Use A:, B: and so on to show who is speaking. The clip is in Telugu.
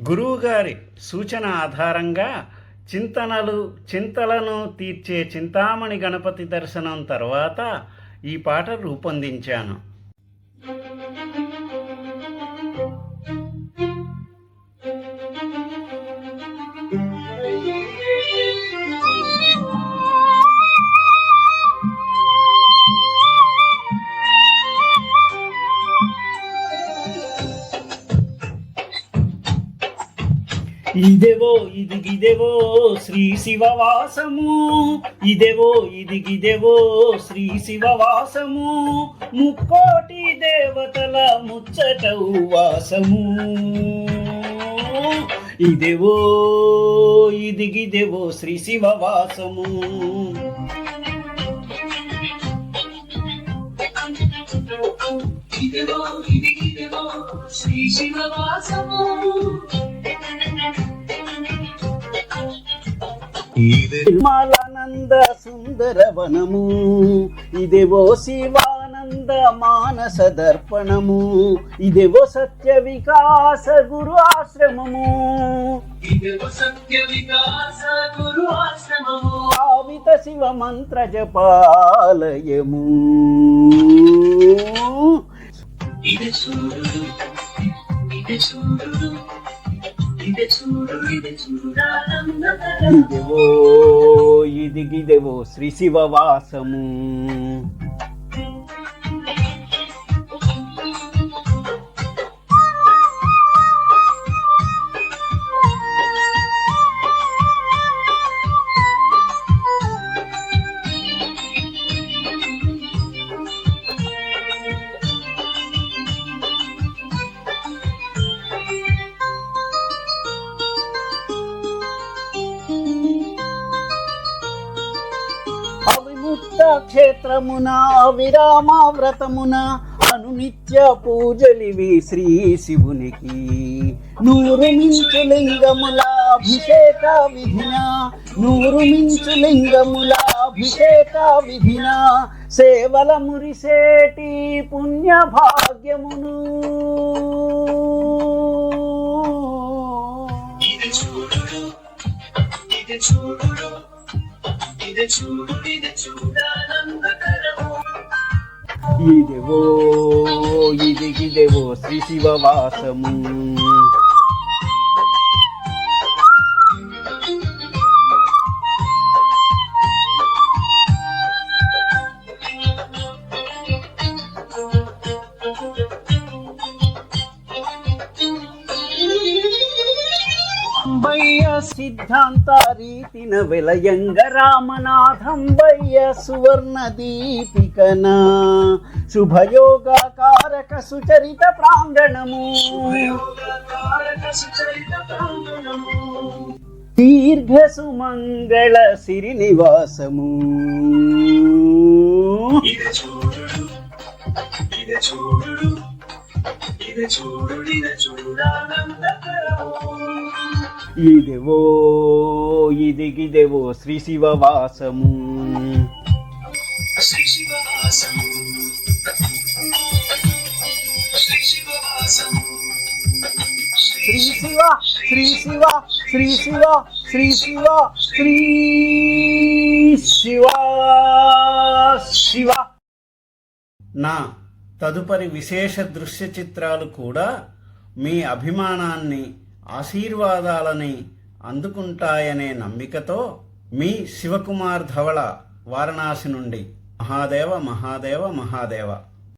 A: గురువుగారి సూచన ఆధారంగా చింతలను తీర్చే చింతామణి గణపతి దర్శనం తర్వాత ఈ పాట రూపొందించాను. ఇదెవో ఇదిగిదెవో శ్రీ శివవాసము, ఇదెవో ఇదిగిదెవో శ్రీ శివవాసము, ముక్కోటి దేవతల ముచ్చటౌ వాసము. ఇదెవో ఇదిగిదెవో శ్రీ శివవాసము.
B: ఇదెవో ఇదిగిదెవో శ్రీ శివవాసము,
A: నిర్మలానంద సుందరవనము, ఇదేవో శివానంద మానస దర్పణము, ఇదేవో సత్య వికాస గురు ఆశ్రమము,
B: ఇదెవో సత్య వికాస గురు ఆశ్రమము,
A: భావిత శివ మంత్ర జపాలయము.
B: ఇది చూడు ఇది చూడు ఇది చూడు ఇది చూడాలందరూ.
A: ఇదేవో ఇదిగిదేవో శ్రీ శివవాసము. అవిముక్త క్షేత్రమున విరామ వ్రతమున అనునిత్య పూజలివి శ్రీ శివునికి, నూరు మించు లింగముల అభిషేక విధిన, నూరు మించు లింగముల అభిషేక విధిన, సేవల మురిసేటి పుణ్య భాగ్యమును.
B: ఇది చూడు ఇది చూడు ఇది చూడు ఇది చూడాలందరూ.
A: ఇదేవో ఇదిగిదేవో శ్రీ శివవాసము. అంబయ్య సిద్ధాంత రీతిన వెలయంగ రామనాథంబయ్య సువర్ణ దీపికన, శుభయోగ కారక సుచరిత ప్రాంగణము, దీర్ఘ సుమంగళ సిరి నివాసము.
B: ఇది చూడు ఇది చూడు ఇది చూడు ఇది చూడాలందరూ.
A: ఇదేవో ఇదిగిదేవో శ్రీ శివవాసము.
B: శ్రీ శివవాసము శ్రీ శివవాసము
A: శ్రీ శివ శ్రీ శివ శ్రీ శివ శ్రీ శివ శ్రీ శివ శివ. నా తదుపరి విశేష దృశ్య చిత్రాలు కూడా మీ అభిమానాన్ని ఆశీర్వాదాలని అందుకుంటాయనే నమ్మికతో మీ శివకుమార్ ధవళ, వారణాసి నుండి. మహాదేవ మహాదేవ మహాదేవ.